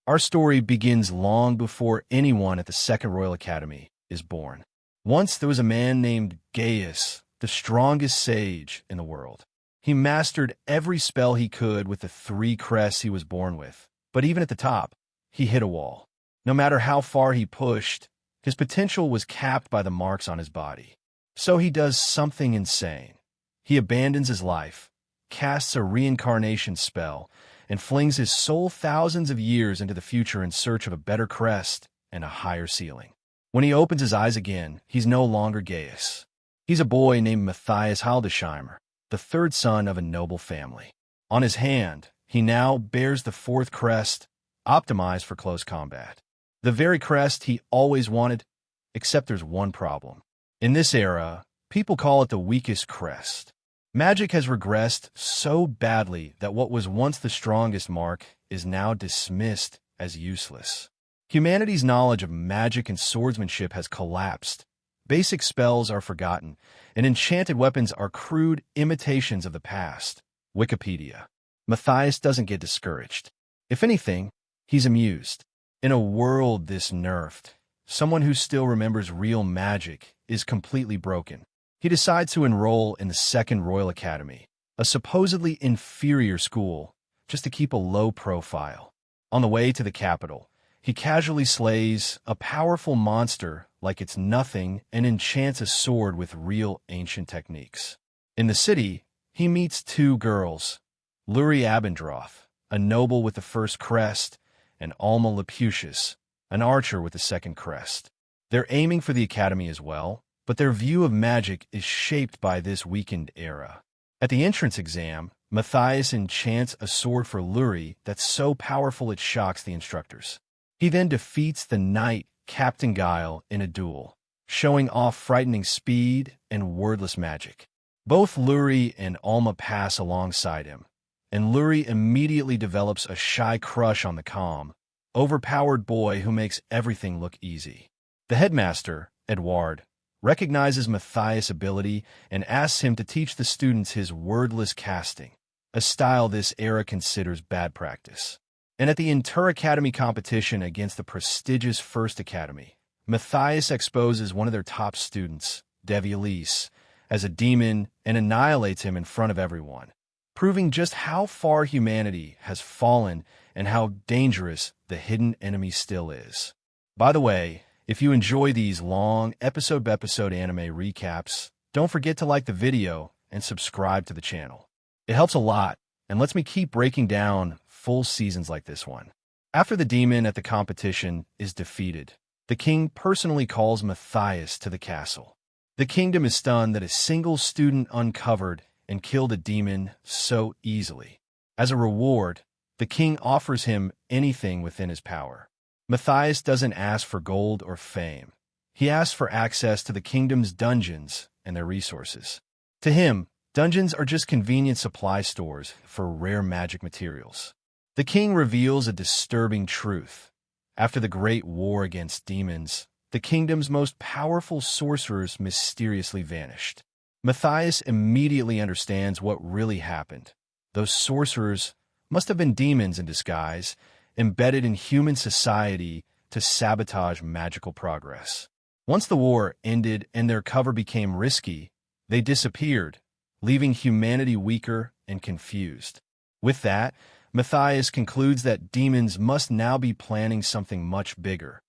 Our story begins long before anyone at the Second Royal Academy is born. Once there was a man named Gaius, the strongest sage in the world. He mastered every spell he could with the 3 crests he was born with. But even at the top, he hit a wall. No matter how far he pushed, his potential was capped by the marks on his body. So he does something insane. He abandons his life, casts a reincarnation spell, and flings his soul thousands of years into the future in search of a better crest and a higher ceiling. When he opens his eyes again, he's no longer Gaius. He's a boy named Mathias Hildesheimr, the 3rd son of a noble family. On his hand, he now bears the 4th crest, optimized for close combat. The very crest he always wanted, except there's one problem. In this era, people call it the Weakest Crest. Magic has regressed so badly that what was once the strongest mark is now dismissed as useless. Humanity's knowledge of magic and swordsmanship has collapsed. Basic spells are forgotten, and enchanted weapons are crude imitations of the past. Wikipedia. Mathias doesn't get discouraged. If anything, he's amused. In a world this nerfed, someone who still remembers real magic is completely broken. He decides to enroll in the Second Royal Academy, a supposedly inferior school, just to keep a low profile. On the way to the capital, he casually slays a powerful monster like it's nothing and enchants a sword with real ancient techniques. In the city, he meets 2 girls, Lurie Abendroth, a noble with the 1st crest, and Alma Lapucius, an archer with the 2nd crest. They're aiming for the academy as well, but their view of magic is shaped by this weakened era. At the entrance exam, Mathias enchants a sword for Lurie that's so powerful it shocks the instructors. He then defeats the knight Captain Gaius in a duel, showing off frightening speed and wordless magic. Both Lurie and Alma pass alongside him, and Lurie immediately develops a shy crush on the calm, overpowered boy who makes everything look easy. The headmaster, Edward, recognizes Mathias' ability and asks him to teach the students his wordless casting, a style this era considers bad practice. And at the inter-academy competition against the prestigious First Academy, Mathias exposes one of their top students, Devialis, as a demon and annihilates him in front of everyone, proving just how far humanity has fallen and how dangerous the hidden enemy still is. By the way, if you enjoy these long, episode-by-episode anime recaps, don't forget to like the video and subscribe to the channel. It helps a lot and lets me keep breaking down full seasons like this one. After the demon at the competition is defeated, the king personally calls Mathias to the castle. The kingdom is stunned that a single student uncovered and killed a demon so easily. As a reward, the king offers him anything within his power. Mathias doesn't ask for gold or fame. He asks for access to the kingdom's dungeons and their resources. To him, dungeons are just convenient supply stores for rare magic materials. The king reveals a disturbing truth. After the Great War against demons, the kingdom's most powerful sorcerers mysteriously vanished. Mathias immediately understands what really happened. Those sorcerers must have been demons in disguise, embedded in human society to sabotage magical progress. Once the war ended and their cover became risky, they disappeared, leaving humanity weaker and confused. With that, Mathias concludes that demons must now be planning something much bigger,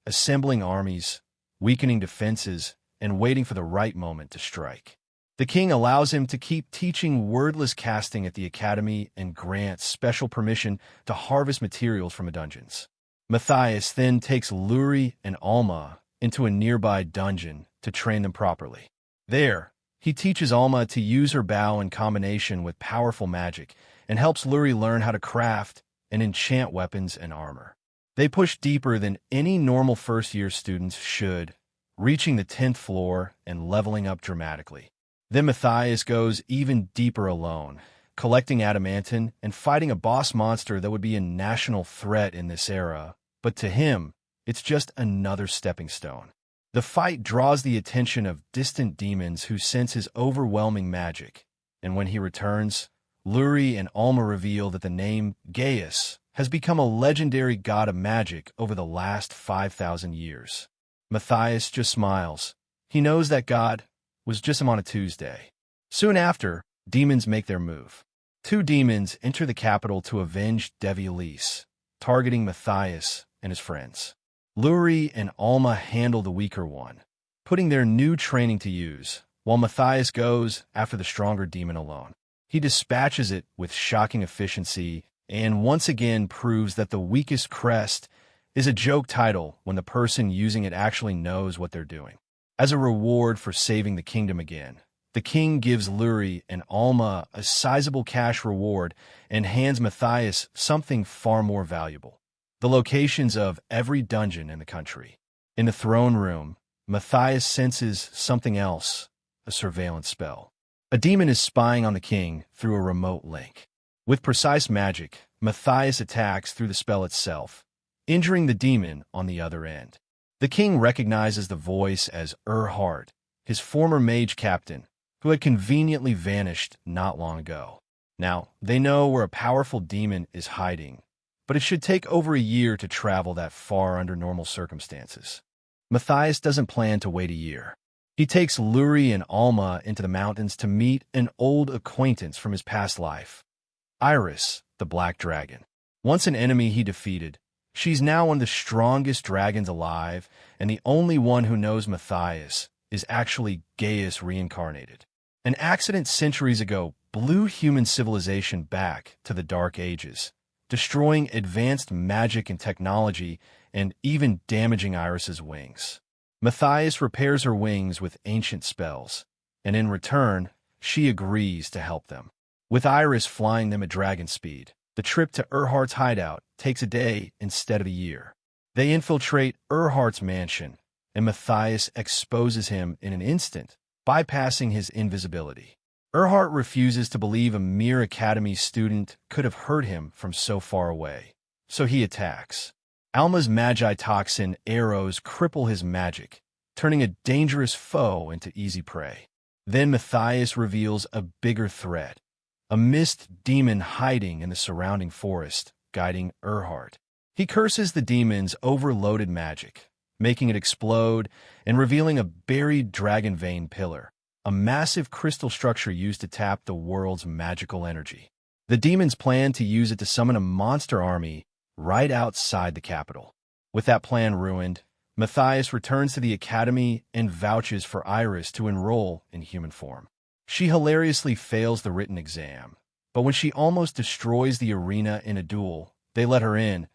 assembling armies, weakening defenses, and waiting for the right moment to strike. The king allows him to keep teaching wordless casting at the academy and grants special permission to harvest materials from the dungeons. Mathias then takes Lurie and Alma into a nearby dungeon to train them properly. There, he teaches Alma to use her bow in combination with powerful magic and helps Lurie learn how to craft and enchant weapons and armor. They push deeper than any normal first-year students should, reaching the 10th floor and leveling up dramatically. Then Mathias goes even deeper alone, collecting adamantine and fighting a boss monster that would be a national threat in this era, but to him, it's just another stepping stone. The fight draws the attention of distant demons who sense his overwhelming magic, and when he returns, Lurie and Alma reveal that the name Gaius has become a legendary god of magic over the last 5,000 years. Mathias just smiles. He knows that god was just him on a Tuesday. Soon after, demons make their move. Two demons enter the capital to avenge Devi Elise, targeting Mathias and his friends. Lurie and Alma handle the weaker one, putting their new training to use, while Mathias goes after the stronger demon alone. He dispatches it with shocking efficiency and once again proves that the Weakest Crest is a joke title when the person using it actually knows what they're doing. As a reward for saving the kingdom again, the king gives Lurie and Alma a sizable cash reward and hands Mathias something far more valuable: the locations of every dungeon in the country. In the throne room, Mathias senses something else, a surveillance spell. A demon is spying on the king through a remote link. With precise magic, Mathias attacks through the spell itself, injuring the demon on the other end. The king recognizes the voice as Erhardt, his former mage captain, who had conveniently vanished not long ago. Now, they know where a powerful demon is hiding, but it should take over a year to travel that far under normal circumstances. Mathias doesn't plan to wait a year. He takes Lurie and Alma into the mountains to meet an old acquaintance from his past life, Iris, the Black Dragon. Once an enemy he defeated, she's now one of the strongest dragons alive, and the only one who knows Mathias is actually Gaius reincarnated. An accident centuries ago blew human civilization back to the Dark Ages, destroying advanced magic and technology and even damaging Iris's wings. Mathias repairs her wings with ancient spells, and in return, she agrees to help them. With Iris flying them at dragon speed, the trip to Erhardt's hideout takes a day instead of a year. They infiltrate Erhardt's mansion, and Mathias exposes him in an instant, bypassing his invisibility. Erhardt refuses to believe a mere academy student could have heard him from so far away, so he attacks. Alma's magi toxin arrows cripple his magic, turning a dangerous foe into easy prey. Then Mathias reveals a bigger threat, a mist demon hiding in the surrounding forest, guiding Erhardt. He curses the demon's overloaded magic, making it explode and revealing a buried dragon vein pillar, a massive crystal structure used to tap the world's magical energy. The demons plan to use it to summon a monster army right outside the capital. With that plan ruined, Mathias returns to the academy and vouches for Iris to enroll in human form. She hilariously fails the written exam, but when she almost destroys the arena in a duel, they let her in,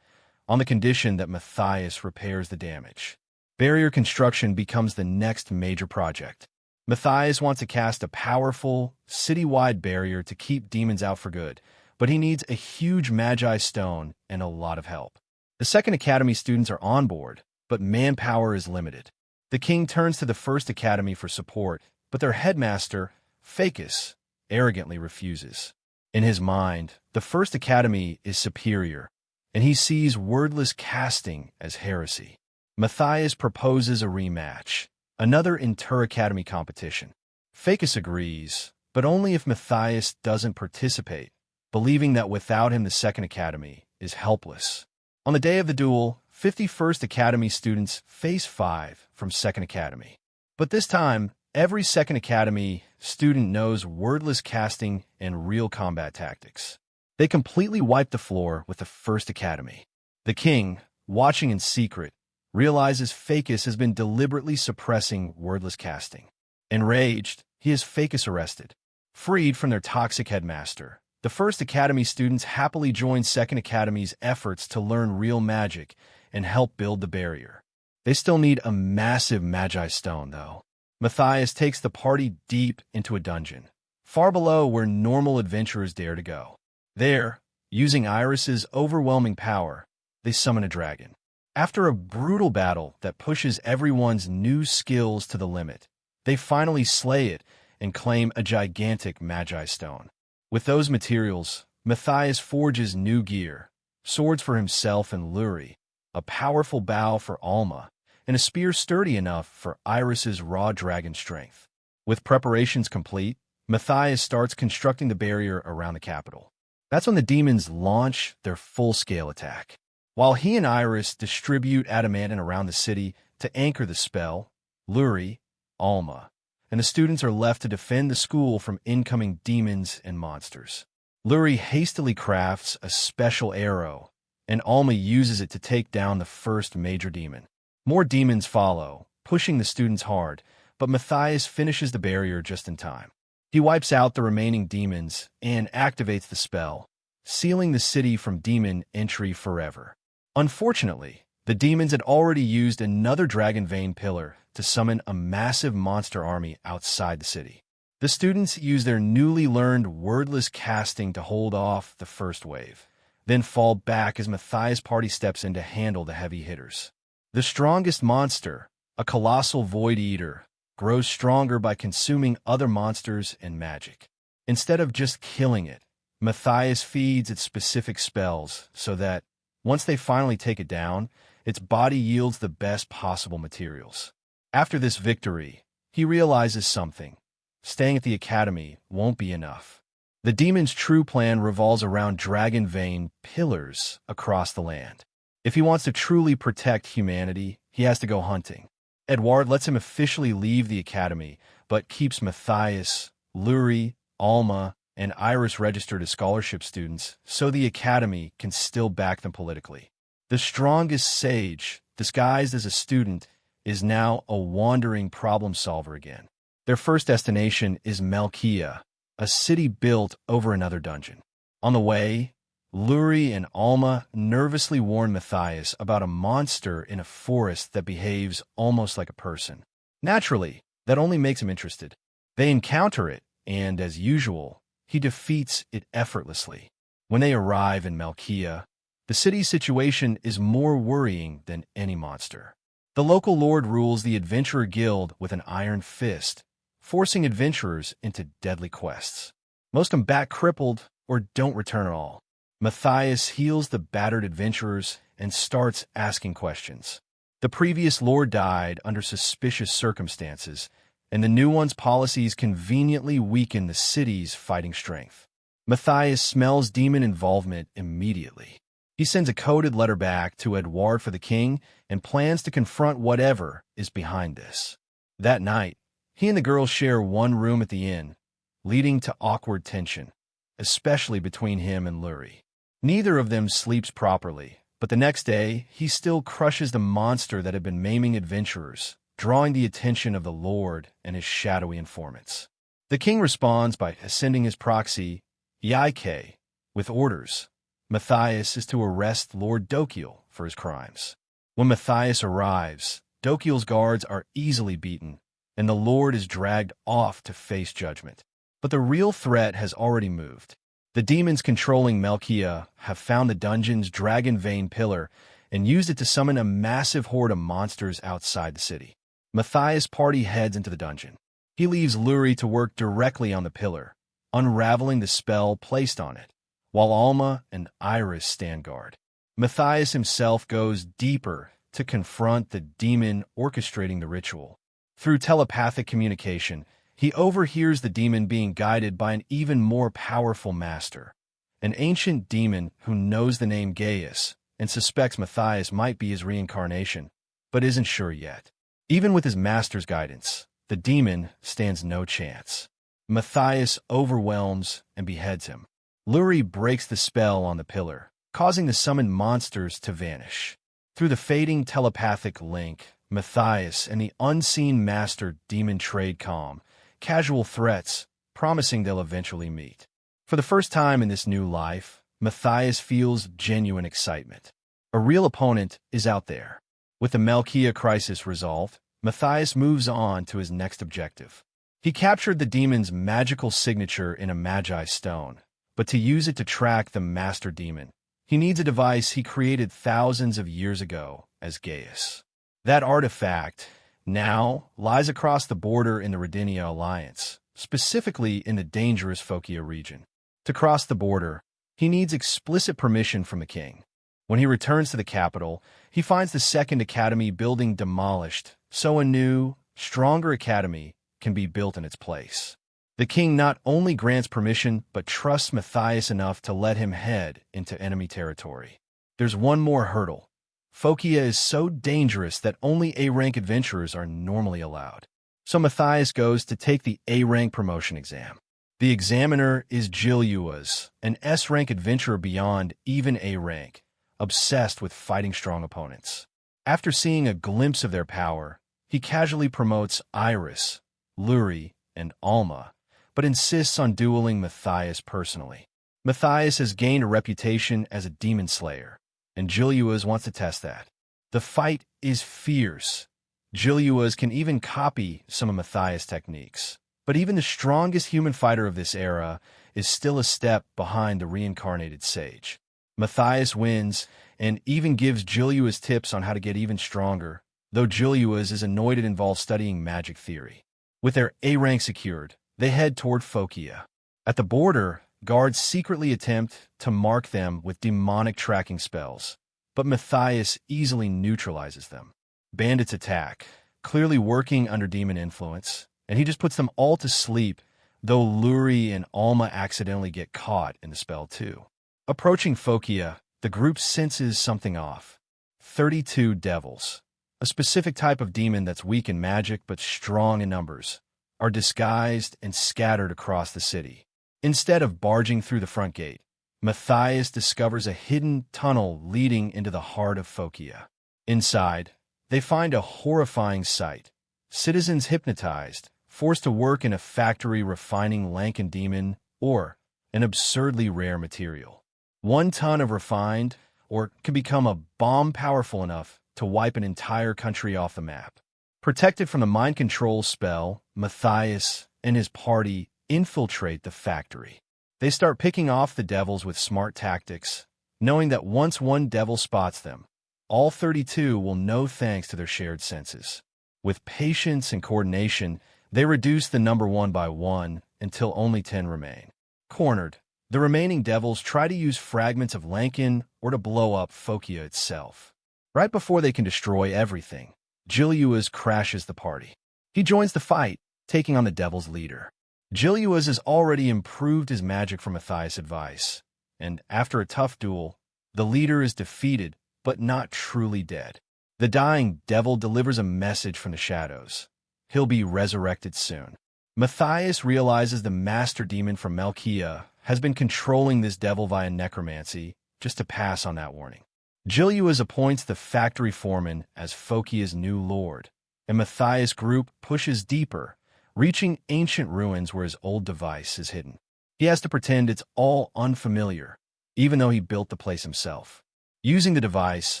on the condition that Mathias repairs the damage. Barrier construction becomes the next major project. Mathias wants to cast a powerful, city-wide barrier to keep demons out for good, but he needs a huge magi stone and a lot of help. The second academy students are on board, but manpower is limited. The king turns to the first academy for support, but their headmaster, Facus, arrogantly refuses. In his mind, the first academy is superior, and he sees wordless casting as heresy. Mathias proposes a rematch, another inter-academy competition. Facus agrees, but only if Mathias doesn't participate, believing that without him the second academy is helpless. On the day of the duel, 51st Academy students face 5 from Second Academy. But this time, every Second Academy student knows wordless casting and real combat tactics. They completely wipe the floor with the First Academy. The king, watching in secret, realizes Facus has been deliberately suppressing wordless casting. Enraged, he has Facus arrested. Freed from their toxic headmaster, the First Academy students happily join Second Academy's efforts to learn real magic and help build the barrier. They still need a massive magi stone, though. Mathias takes the party deep into a dungeon, far below where normal adventurers dare to go. There, using Iris's overwhelming power, they summon a dragon. After a brutal battle that pushes everyone's new skills to the limit, they finally slay it and claim a gigantic magi stone. With those materials, Mathias forges new gear, swords for himself and Lurie, a powerful bow for Alma, and a spear sturdy enough for Iris's raw dragon strength. With preparations complete, Mathias starts constructing the barrier around the capital. That's when the demons launch their full-scale attack. While he and Iris distribute adamantine around the city to anchor the spell, Lurie, Alma, and the students are left to defend the school from incoming demons and monsters. Lurie hastily crafts a special arrow, and Alma uses it to take down the first major demon. More demons follow, pushing the students hard, but Mathias finishes the barrier just in time. He wipes out the remaining demons and activates the spell, sealing the city from demon entry forever. Unfortunately, the demons had already used another dragon vein pillar to summon a massive monster army outside the city. The students use their newly learned wordless casting to hold off the first wave, then fall back as Mathias' party steps in to handle the heavy hitters. The strongest monster, a colossal void eater, grows stronger by consuming other monsters and magic. Instead of just killing it, Mathias feeds it specific spells so that, once they finally take it down, its body yields the best possible materials. After this victory, he realizes something. Staying at the academy won't be enough. The demon's true plan revolves around dragon vein pillars across the land. If he wants to truly protect humanity, he has to go hunting. Edward lets him officially leave the academy, but keeps Mathias, Lurie, Alma, and Iris registered as scholarship students so the academy can still back them politically. The strongest sage, disguised as a student, is now a wandering problem solver again. Their first destination is Malchia, a city built over another dungeon. On the way, Lurie and Alma nervously warn Mathias about a monster in a forest that behaves almost like a person. Naturally, that only makes him interested. They encounter it, and as usual, he defeats it effortlessly. When they arrive in Malchia, the city's situation is more worrying than any monster. The local lord rules the Adventurer Guild with an iron fist, forcing adventurers into deadly quests. Most come back crippled or don't return at all. Mathias heals the battered adventurers and starts asking questions. The previous lord died under suspicious circumstances, and the new one's policies conveniently weaken the city's fighting strength. Mathias smells demon involvement immediately. He sends a coded letter back to Edward for the king and plans to confront whatever is behind this. That night, he and the girl share one room at the inn, leading to awkward tension, especially between him and Lurie. Neither of them sleeps properly, but the next day, he still crushes the monster that had been maiming adventurers, drawing the attention of the Lord and his shadowy informants. The king responds by sending his proxy, Yike, with orders. Mathias is to arrest Lord Dokiel for his crimes. When Mathias arrives, Dokiel's guards are easily beaten, and the Lord is dragged off to face judgment. But the real threat has already moved. The demons controlling Malchia have found the dungeon's dragon vein pillar and used it to summon a massive horde of monsters outside the city. Mathias' party heads into the dungeon. He leaves Lurie to work directly on the pillar, unraveling the spell placed on it, while Alma and Iris stand guard. Mathias himself goes deeper to confront the demon orchestrating the ritual. Through telepathic communication, he overhears the demon being guided by an even more powerful master, an ancient demon who knows the name Gaius and suspects Mathias might be his reincarnation, but isn't sure yet. Even with his master's guidance, the demon stands no chance. Mathias overwhelms and beheads him. Lurie breaks the spell on the pillar, causing the summoned monsters to vanish. Through the fading telepathic link, Mathias and the unseen master demon trade calm, casual threats, promising they'll eventually meet. For the first time in this new life, Mathias feels genuine excitement. A real opponent is out there. With the Malchia crisis resolved, Mathias moves on to his next objective. He captured the demon's magical signature in a magi stone, but to use it to track the master demon, he needs a device he created thousands of years ago as Gaius. That artifact now lies across the border in the Rodinia Alliance, specifically in the dangerous Fokia region. To cross the border, he needs explicit permission from the king. When he returns to the capital, he finds the second academy building demolished, so a new, stronger academy can be built in its place. The king not only grants permission, but trusts Mathias enough to let him head into enemy territory. There's one more hurdle. Fokia is so dangerous that only A-rank adventurers are normally allowed. So Mathias goes to take the A-rank promotion exam. The examiner is Gaius, an S-rank adventurer beyond even A-rank, obsessed with fighting strong opponents. After seeing a glimpse of their power, he casually promotes Iris, Lurie, and Alma, but insists on dueling Mathias personally. Mathias has gained a reputation as a demon slayer, and Gaius wants to test that. The fight is fierce. Gaius can even copy some of Mathias' techniques, but even the strongest human fighter of this era is still a step behind the reincarnated sage. Mathias wins and even gives Gaius tips on how to get even stronger, though Gaius is annoyed it involves studying magic theory. With their A rank secured, they head toward Fokia. At the border, guards secretly attempt to mark them with demonic tracking spells, but Mathias easily neutralizes them. Bandits attack, clearly working under demon influence, and he just puts them all to sleep, though Lurie and Alma accidentally get caught in the spell too. Approaching Fokia, the group senses something off. 32 devils, a specific type of demon that's weak in magic but strong in numbers, are disguised and scattered across the city. Instead of barging through the front gate, Mathias discovers a hidden tunnel leading into the heart of Fokia. Inside, they find a horrifying sight. Citizens hypnotized, forced to work in a factory refining Lankan demon ore, an absurdly rare material. 1 ton of refined ore could become a bomb powerful enough to wipe an entire country off the map. Protected from the mind control spell, Mathias and his party infiltrate the factory. They start picking off the devils with smart tactics, knowing that once one devil spots them, all 32 will know thanks to their shared senses. With patience and coordination, they reduce the number 1 by 1 until only 10 remain. Cornered, the remaining devils try to use fragments of Lankan or to blow up Fokia itself. Right before they can destroy everything, Gaius crashes the party. He joins the fight, taking on the devil's leader. Gaius has already improved his magic from Mathias' advice, and after a tough duel, the leader is defeated, but not truly dead. The dying devil delivers a message from the shadows. He'll be resurrected soon. Mathias realizes the master demon from Malchia has been controlling this devil via necromancy, just to pass on that warning. Gaius appoints the factory foreman as Fokia's new lord, and Mathias' group pushes deeper, reaching ancient ruins where his old device is hidden. He has to pretend it's all unfamiliar, even though he built the place himself. Using the device,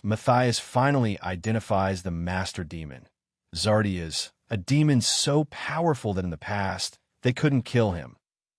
Mathias finally identifies the master demon, Zardius, a demon so powerful that in the past, they couldn't kill him,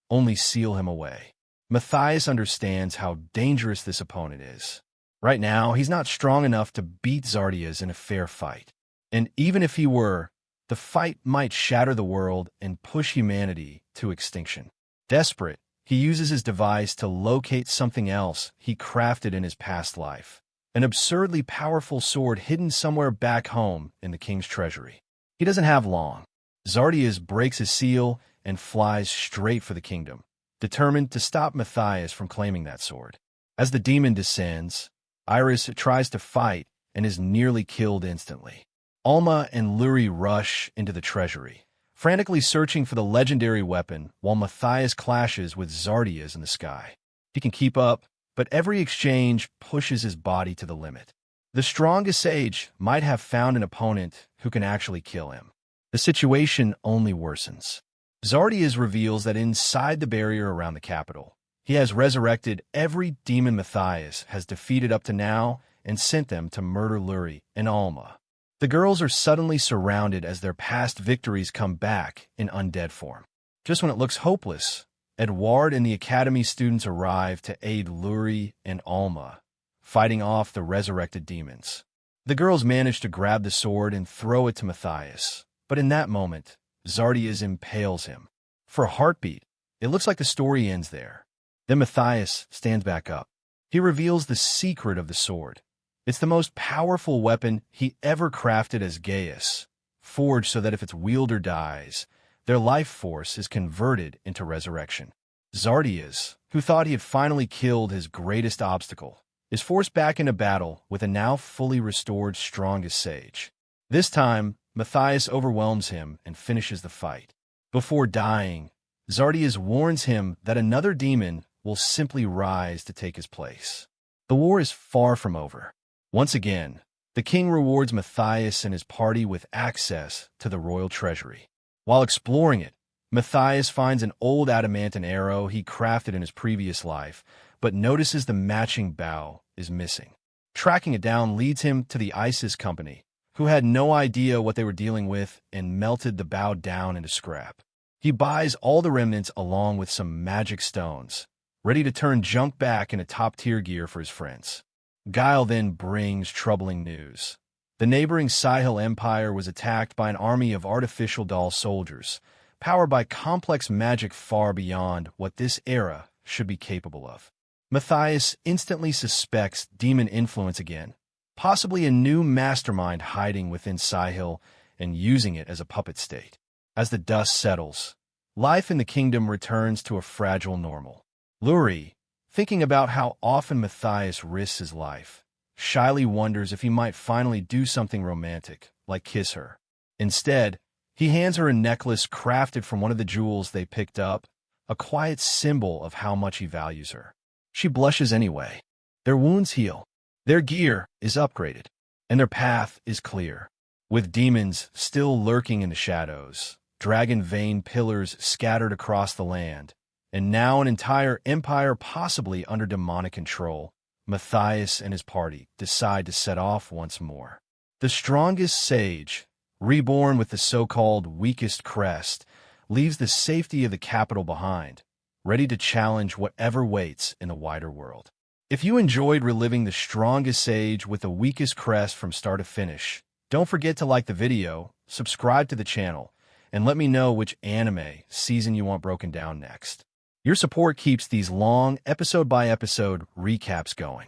only seal him away. Mathias understands how dangerous this opponent is. Right now, he's not strong enough to beat Zardius in a fair fight. And even if he were, the fight might shatter the world and push humanity to extinction. Desperate, he uses his device to locate something else he crafted in his past life, an absurdly powerful sword hidden somewhere back home in the king's treasury. He doesn't have long. Zardius breaks his seal and flies straight for the kingdom, determined to stop Mathias from claiming that sword. As the demon descends, Iris tries to fight and is nearly killed instantly. Alma and Lurie rush into the treasury, frantically searching for the legendary weapon while Mathias clashes with Zardius in the sky. He can keep up, but every exchange pushes his body to the limit. The strongest sage might have found an opponent who can actually kill him. The situation only worsens. Zardius reveals that inside the barrier around the capital, he has resurrected every demon Mathias has defeated up to now and sent them to murder Lurie and Alma. The girls are suddenly surrounded as their past victories come back in undead form. Just when it looks hopeless, Edward and the Academy students arrive to aid Lurie and Alma, fighting off the resurrected demons. The girls manage to grab the sword and throw it to Mathias, but in that moment, Zardius impales him. For a heartbeat, it looks like the story ends there. Then Mathias stands back up. He reveals the secret of the sword. It's the most powerful weapon he ever crafted as Gaius, forged so that if its wielder dies, Their life force is converted into resurrection. Zardius, who thought he had finally killed his greatest obstacle, is forced back into battle with a now fully restored strongest sage. This time, Mathias overwhelms him and finishes the fight. Before dying, Zardius warns him that another demon will simply rise to take his place. The war is far from over. Once again, the king rewards Mathias and his party with access to the royal treasury. While exploring it, Mathias finds an old adamantine arrow he crafted in his previous life, but notices the matching bow is missing. Tracking it down leads him to the Isis company, who had no idea what they were dealing with and melted the bow down into scrap. He buys all the remnants along with some magic stones, ready to turn junk back into top-tier gear for his friends. Gaius then brings troubling news. The neighboring Sahil Empire was attacked by an army of artificial doll soldiers, powered by complex magic far beyond what this era should be capable of. Mathias instantly suspects demon influence again, possibly a new mastermind hiding within Sahil and using it as a puppet state. As the dust settles, life in the kingdom returns to a fragile normal. Lurie, thinking about how often Mathias risks his life, shyly wonders if he might finally do something romantic, like kiss her. Instead, he hands her a necklace crafted from one of the jewels they picked up, a quiet symbol of how much he values her. She blushes anyway. Their wounds heal, their gear is upgraded, and their path is clear. With demons still lurking in the shadows, dragon vein pillars scattered across the land, and now an entire empire possibly under demonic control, Mathias and his party decide to set off once more. The strongest sage, reborn with the so-called Weakest Crest, leaves the safety of the capital behind, ready to challenge whatever waits in the wider world. If you enjoyed reliving the strongest sage with the Weakest Crest from start to finish, don't forget to like the video, subscribe to the channel, and let me know which anime season you want broken down next. Your support keeps these long, episode-by-episode recaps going.